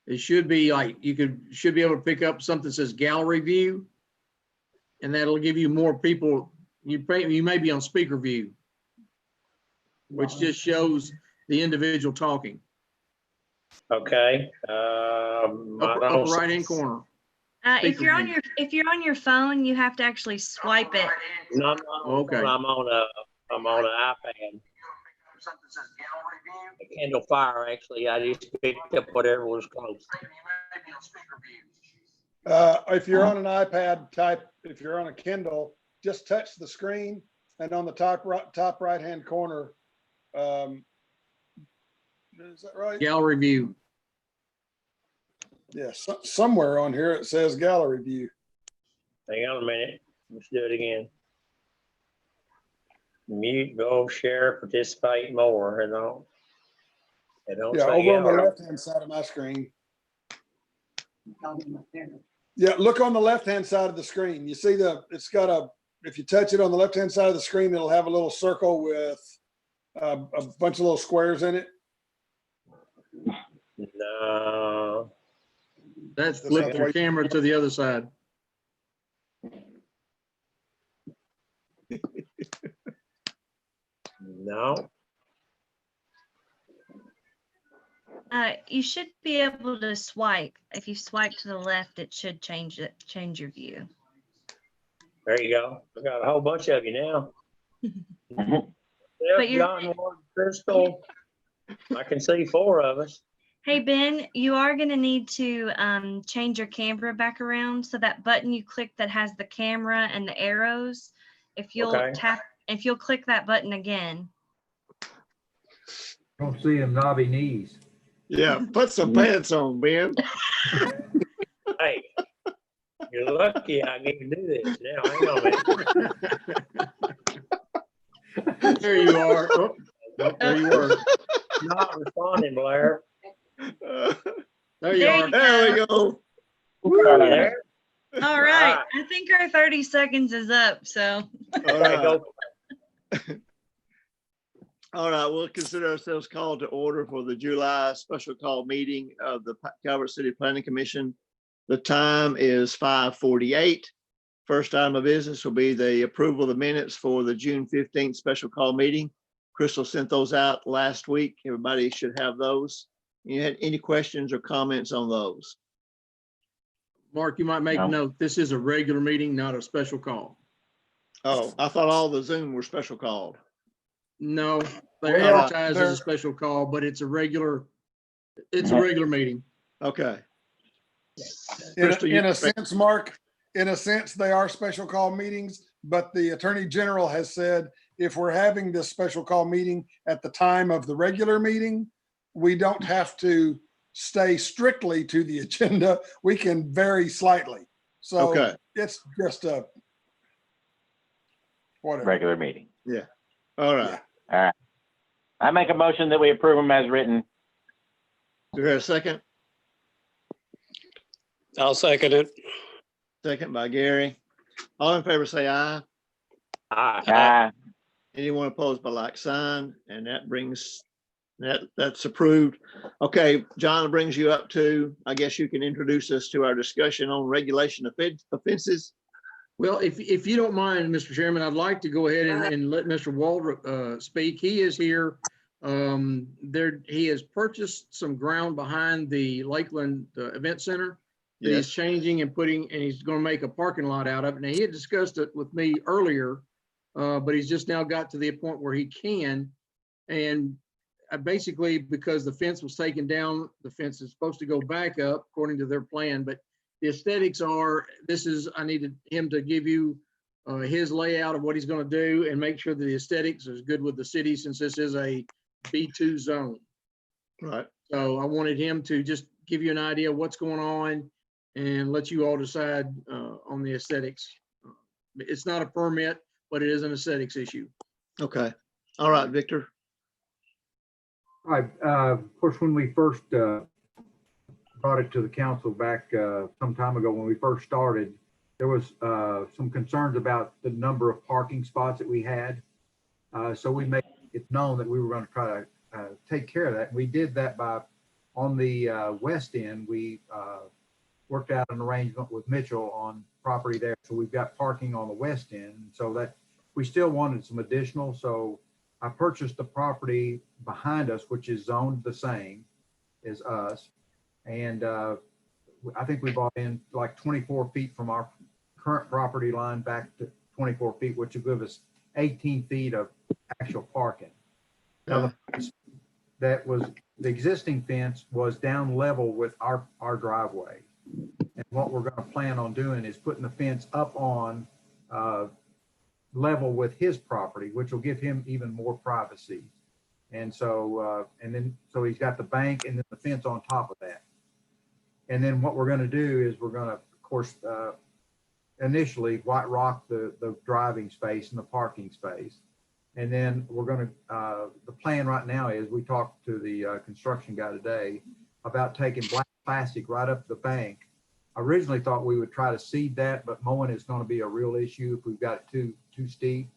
It should be like, should be able to pick up something that says gallery view. And that'll give you more people. You may be on speaker view, which just shows the individual talking. Okay. Upper right-hand corner. If you're on your phone, you have to actually swipe it. No, Okay. I'm on an iPad. The Kindle Fire, actually. I just picked up whatever was close. If you're on an iPad, if you're on a Kindle, just touch the screen, and on the top right-hand corner, is that right? Gallery view. Yes, somewhere on here it says gallery view. Hang on a minute. Let's do it again. Mute, go, share, participate, more. It don't Yeah, say over on the gallery. left-hand side of my screen. Yeah, look on the left-hand side of the screen. You see it's got if you touch it on the left-hand side of the screen, it'll have a little circle with a bunch of little squares in it. No. That's flip your camera to the other side. No. You should be able to swipe. If you swipe to the left, it should change your view. There you go. I got a whole bunch of you now. But you're- John, Ward, Crystal. I can see 4 of us. Hey, Ben, you are going to need to change your camera back around. So that button you click that has the camera and the arrows, if you'll click that button again. Don't see them knobby knees. Yeah, put some pants on, Ben. Hey, you're lucky I get to do this now. Hang on a minute. There you are. Oh, there you are. Not responding, Blair. There you There are. you There we go. There. All right. I think our 30 seconds is up. So All Okay, right. go. All right, we'll consider ourselves called to order for the July special call meeting of the Calvert City Planning Commission. The time is 5:48. First item of business will be the approval of the minutes for the June 15th special call meeting. Crystal sent those out last week. Everybody should have those. You had any questions or comments on those? Mark, you might make a note. This is a regular meeting, not a special call. Oh, I thought all the Zoom were special called. No, they're Well, advertised as a special call, but it's a regular meeting. Okay. In a sense, Mark, in a sense, they are special call meetings, but the Attorney General has said if we're having this special call meeting at the time of the regular meeting, we don't have to stay strictly to the agenda. We can vary slightly. So Okay. it's just a whatever. Regular meeting. All right. All right. I make a motion that we approve them as written. Do we have a second? I'll second it. Second by Gary. All in favor, say aye. Aye. Anyone opposed by like sign, and that brings, that's approved. Okay, John, brings you up to, I guess you can introduce us to our discussion on regulation offenses. Well, if you don't mind, Mr. Chairman, I'd like to go ahead and let Mr. Waldrop speak. He is here. He has purchased some ground behind the Lakeland Event Center that he's Yes. changing and he's going to make a parking lot out of it. Now, he had discussed it with me earlier, but he's just now got to the point where he can. And basically, because the fence was taken down, the fence is supposed to go back up according to their plan, but the aesthetics are, I needed him to give you his layout of what he's going to do and make sure that the aesthetics is good with the city, since this is a B2 zone. Right. So I wanted him to just give you an idea of what's going on and let you all decide on the aesthetics. It's not a permit, but it is an aesthetics issue. Okay. All right, Victor. All right, of course, when we first brought it to the council back some time ago, when we first started, there was some concerns about the number of parking spots that we had. So we made it known that we were going to try to take care of that. We did that by On the west end, we worked out an arrangement with Mitchell on property there. So we've got parking on the west end. So that we still wanted some additional. So I purchased the property behind us, which is zoned the same as us. And I think we bought in like 24 feet from our current property line back to 24 feet, which will give us 18 feet of actual parking. Now, that was, the existing fence was down level with our driveway. And what we're going to plan on doing is putting the fence up on level with his property, which will give him even more privacy. And so, so he's got the bank and then the fence on top of that. And then what we're going to do is we're going to, of course, initially white rock the driving space and the parking space. And then we're going to, the plan right now is we talked to the construction guy today about taking black plastic right up the bank. I originally thought we would try to seed that, but mowing is going to be a real issue if we've got it too steep.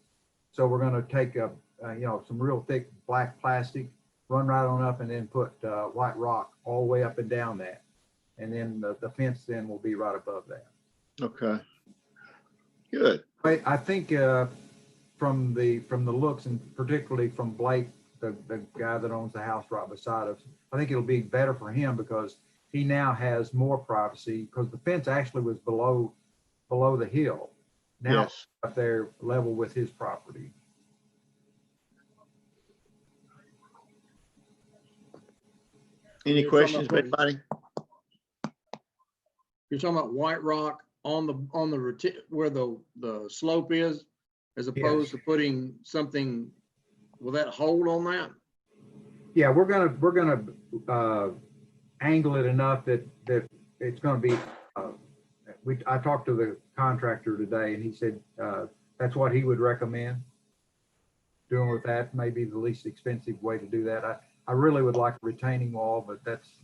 So we're going to take some real thick black plastic, run right on up and then put white rock all the way up and down that. And then the fence then will be right above that. Okay. Good. I think from the looks and particularly from Blake, the guy that owns the house right beside us, I think it'll be better for him because he now has more privacy because the fence actually was below the hill. Now Yes. up there level with his property. Any You're questions, talking about- anybody? You're talking about white rock on the where the slope is, as opposed to putting something with that hold on that? Yeah, we're gonna angle it enough that it's gonna be. I talked to the contractor today, and he said that's what he would recommend doing with that. Maybe the least expensive way to do that. I really would like a retaining wall, but that's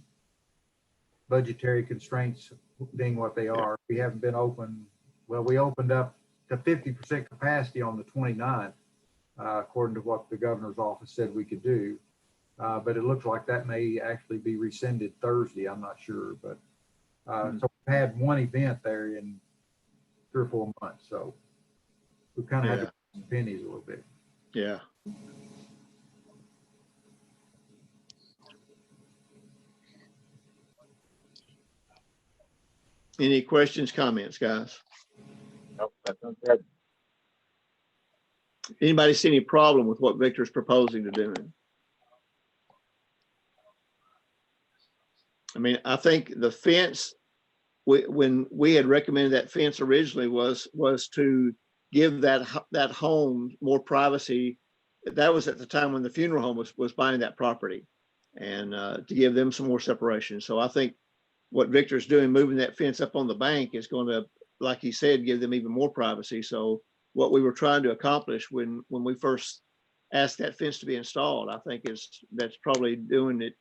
budgetary constraints being what they are. We haven't been open. Well, we opened up to 50% capacity on the 29th, according to what the governor's office said we could do. But it looks like that may actually be rescinded Thursday. I'm not sure, but so we've had one event there in 3 or 4 months. So we kind of had to put some pennies a little bit. Yeah. Any questions, comments, guys? Nope, that sounds good. Anybody see any problem with what Victor's proposing to do? I mean, I think the fence, when we had recommended that fence originally was to give that home more privacy. That was at the time when the funeral home was buying that property, and to give them some more separation. So I think what Victor's doing, moving that fence up on the bank, is going to, like he said, give them even more privacy. So what we were trying to accomplish when we first asked that fence to be installed, I think that's probably doing it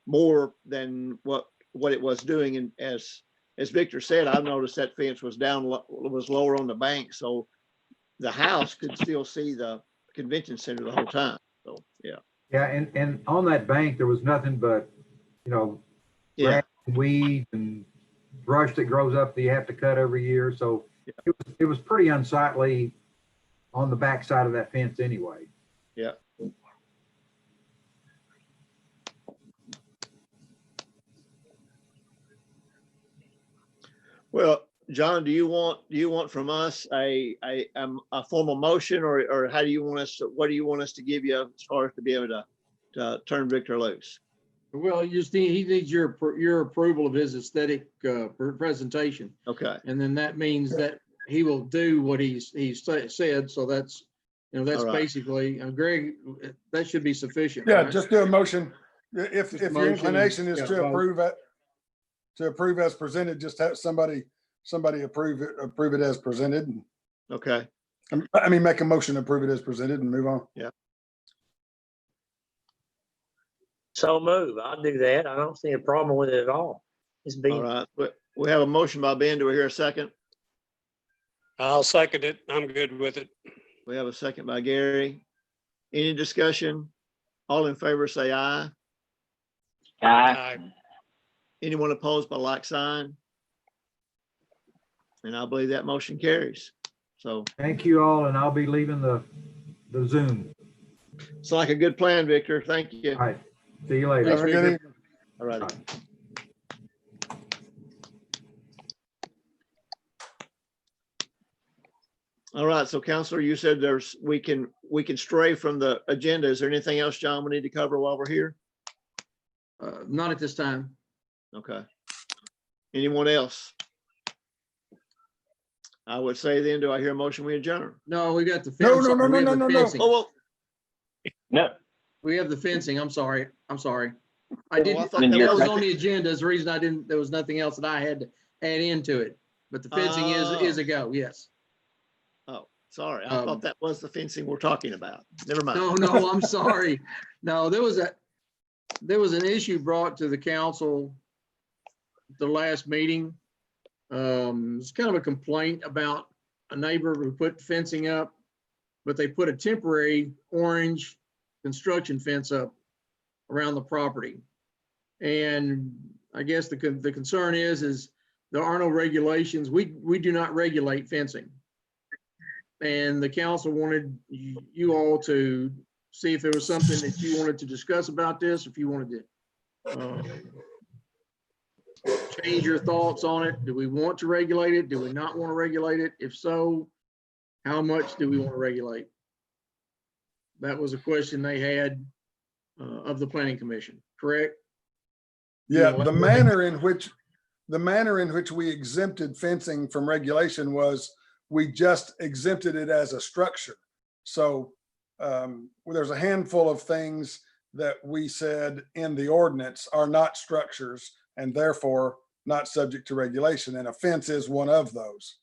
more than what it was doing. And as Victor said, I've noticed that fence was lower on the bank, so the house could still see the convention center the whole time. So yeah. Yeah, and on that bank there was nothing but, Yeah. grass and weeds and brush that grows up that you have to cut every year. So it was pretty unsightly on the back side of that fence anyway. Yeah. Well, John, do you want from us a formal motion, or how do you want us to, what do you want us to give you as far as to be able to turn Victor loose? Well, he needs your approval of his aesthetic presentation. Okay. And then that means that he will do what he's said. So that's, that's All right. basically, Greg, that should be sufficient. Yeah, right? just do a motion. If Just your motion, inclination is yeah, to vote. approve as presented, just have somebody approve it as presented. Okay. I mean, make a motion to approve it as presented and move on. So move. I'll do that. I don't see a problem with it at all. It's All being, right. We have a motion by Ben. Do we hear a second? I'll second it. I'm good with it. We have a second by Gary. Any discussion? All in favor, say aye. Aye. Anyone opposed by like sign? And I believe that motion carries. So Thank you all, and I'll be leaving the Zoom. it's like a good plan, Victor. Thank you. All right, see you later. Thanks, Have a good Victor. evening. All right. All right, so Counselor, you said we can stray from the agenda. Is there anything else, John, we need to cover while we're here? Not at this time. Okay. Anyone else? I would say then, do I hear a motion we adjourn? No, we got the No, fencing. no, no, We have no, the no, no. fencing. Oh, well, No, We have the fencing. I'm sorry. I Well, I didn't, thought that that was was- on the agenda. Is the reason I didn't, there was nothing else that I had to add into it. But the fencing is a go, yes. oh, sorry. I Um, thought that was the fencing we're talking about. Never mind. No, I'm sorry. No, there was an issue brought to the council at the last meeting. It's kind of a complaint about a neighbor who put fencing up, but they put a temporary orange construction fence up around the property. And I guess the concern is there are no regulations. We do not regulate fencing. And the council wanted you all to see if there was something that you wanted to discuss about this, if you wanted to change your thoughts on it. Do we want to regulate it? Do we not want to regulate it? If so, how much do we want to regulate? That was a question they had of the planning commission, correct? Yeah, the manner in which we exempted fencing from regulation was we just exempted it as a structure. So there's a handful of things that we said in the ordinance are not structures and therefore not subject to regulation, and a fence is one of those.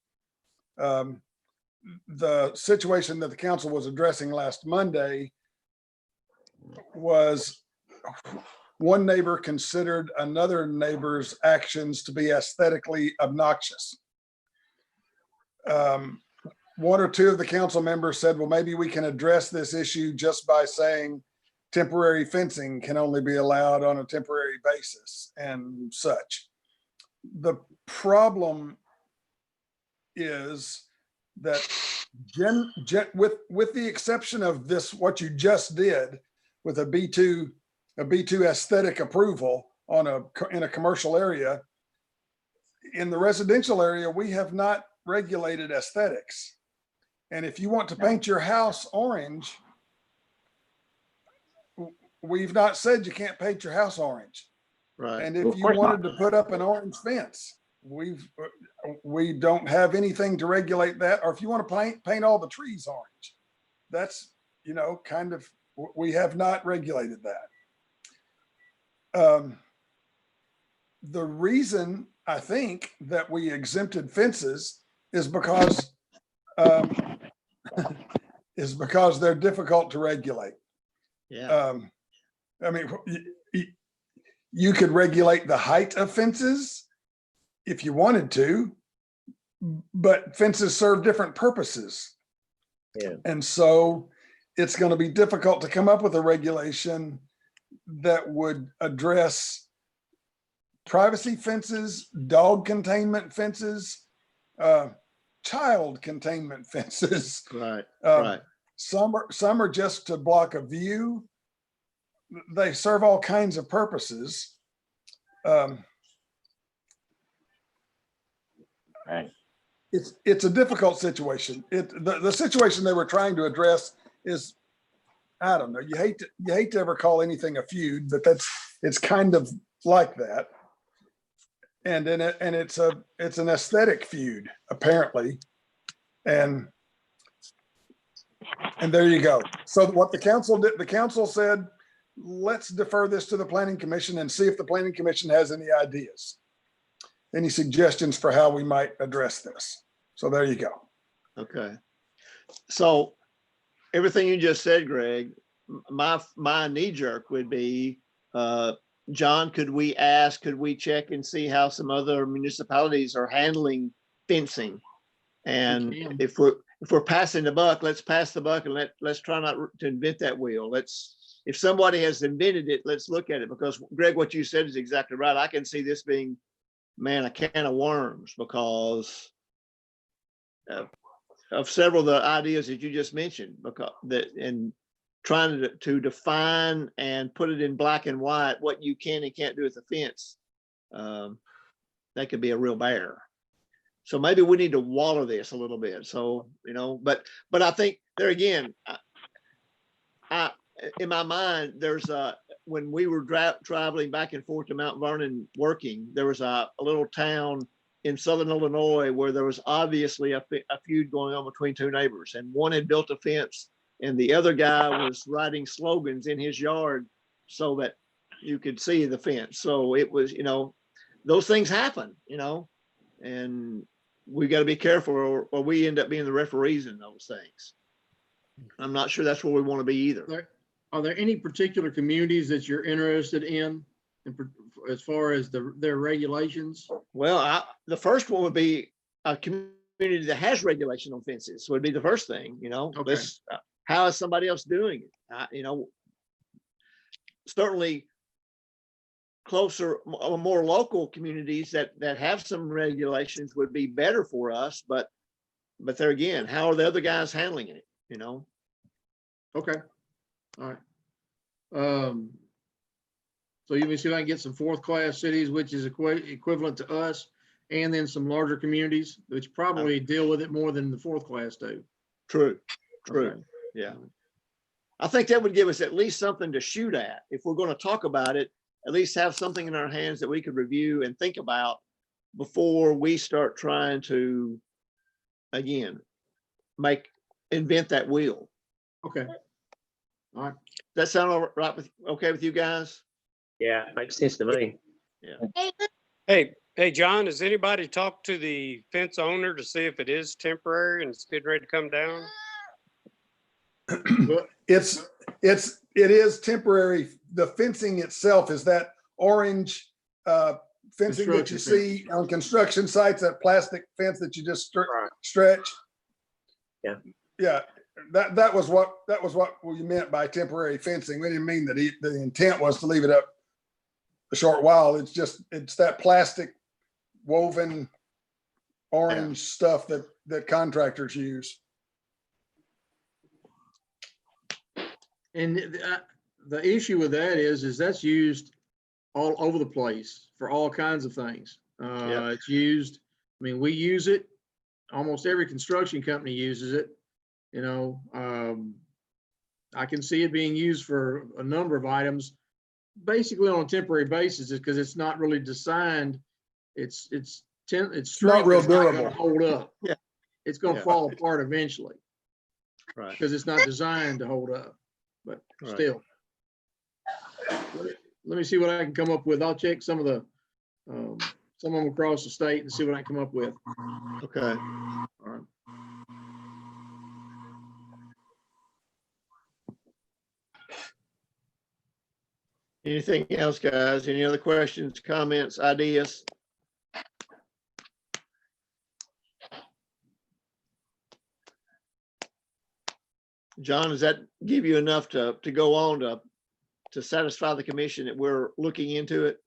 The situation that the council was addressing last Monday was one neighbor considered another neighbor's actions to be aesthetically obnoxious. One or two of the council members said, well, maybe we can address this issue just by saying temporary fencing can only be allowed on a temporary basis and such. The problem is that with the exception of this, what you just did with a B2 aesthetic approval in a commercial area, in the residential area, we have not regulated aesthetics. And if you want to paint your house orange, we've not said you can't paint your house orange. Right. And Well, if of you course wanted not. to put up an orange fence, we don't have anything to regulate that. Or if you want to paint all the trees orange, that's, kind of, we have not regulated that. The reason I think that we exempted fences is because they're difficult to regulate. Yeah. I mean, you could regulate the height of fences if you wanted to, but fences serve different purposes. Yeah. And so it's going to be difficult to come up with a regulation that would address privacy fences, dog containment fences, child containment fences. Right. Um, Right. Some are just to block a view. They serve all kinds of purposes. Right. It's a difficult situation. The situation they were trying to address is, I don't know, you hate to ever call anything a feud, but it's kind of like that. And it's an aesthetic feud, apparently. And there you go. So what the council did, the council said, let's defer this to the planning commission and see if the planning commission has any ideas, any suggestions for how we might address this. So there you go. Okay. So everything you just said, Greg, my knee jerk would be, John, could we check and see how some other municipalities are handling fencing? And We can. if we're passing the buck, let's pass the buck and let's try not to invent that wheel. Let's if somebody has invented it, let's look at it, because Greg, what you said is exactly right. I can see this being, man, a can of worms because of several of the ideas that you just mentioned, because that, and trying to define and put it in black and white, what you can and can't do with the fence. That could be a real bear. So maybe we need to water this a little bit. So, you know, but I think there again, I in my mind, there's when we were traveling back and forth to Mount Vernon working, there was a little town in Southern Illinois where there was obviously a feud going on between two neighbors, and one had built a fence and the other guy was writing slogans in his yard so that you could see the fence. So it was, you know, those things happen, you know, and we got to be careful or we end up being the referees in those things. I'm not sure that's where we want to be either. Are there any particular communities that you're interested in as far as their regulations? Well, the first one would be a community that has regulation on fences. Would be the first thing, you know. Okay. How is somebody else doing it? You know, certainly closer, more local communities that have some regulations would be better for us. But there again, how are the other guys handling it? You know. Okay. All right. So you can see if I can get some fourth class cities, which is equivalent to us, and then some larger communities, which probably deal with it more than the fourth class do. True. Okay. Yeah. I think that would give us at least something to shoot at. If we're going to talk about it, at least have something in our hands that we could review and think about before we start trying to, again, invent that wheel. Okay. All right. That sound all right okay with you guys? Yeah, makes sense to me. Hey, John, has anybody talked to the fence owner to see if it is temporary and it's getting ready to come down? It is temporary. The fencing itself is that orange fencing that you see on construction sites, that plastic fence that you just stretch. Yeah. Yeah. That was what we meant by temporary fencing. We didn't mean that the intent was to leave it up a short while. It's that plastic woven orange stuff that contractors use. And the issue with that is that's used all over the place for all kinds of things. It's used, I mean, we use it. Almost every construction company uses it. You know, I can see it being used for a number of items, basically on a temporary basis, because it's not really designed. It's not real durable. Gonna hold up. Yeah. It's going to fall apart eventually. Right. Because it's not designed to hold up. But still, let me see what I can come up with. I'll check some of them across the state and see what I can come up with. Okay. All right. Anything else, guys? Any other questions, comments, ideas? John, does that give you enough to go on to satisfy the commission that we're looking into it?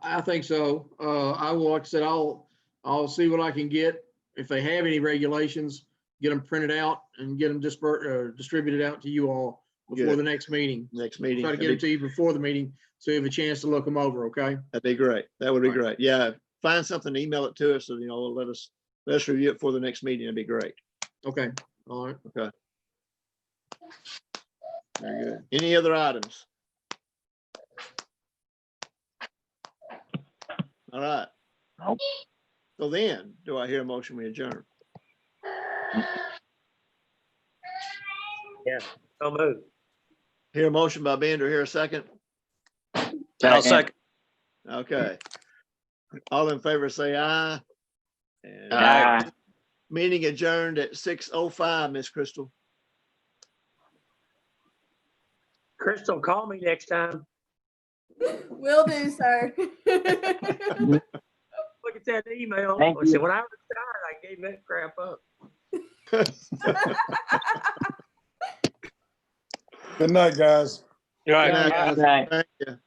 I think so. I will, like I said, I'll see what I can get. If they have any regulations, get them printed out and get them distributed out to you all before the next meeting. Next meeting. Try to get it to you before the meeting so you have a chance to look them over, okay? That'd be great. That would be Right. great. Yeah. Find something, email it to us, and let us review it for the next meeting. That'd be great. Okay, all right. Okay. Very good. Any other items? All right. Nope. So then, do I hear a motion we adjourn? So move. Hear a motion by Bender, hear a second? I'll second. Okay. All in favor, say aye. And Aye. meeting adjourned at 6:05, Miss Crystal. Crystal, call me next time. Will do, sir. Look at that email. Thank I said, you. when I retired, I gave that crap up. Good night, guys. All right. Good night, guys. Good night. Thank you.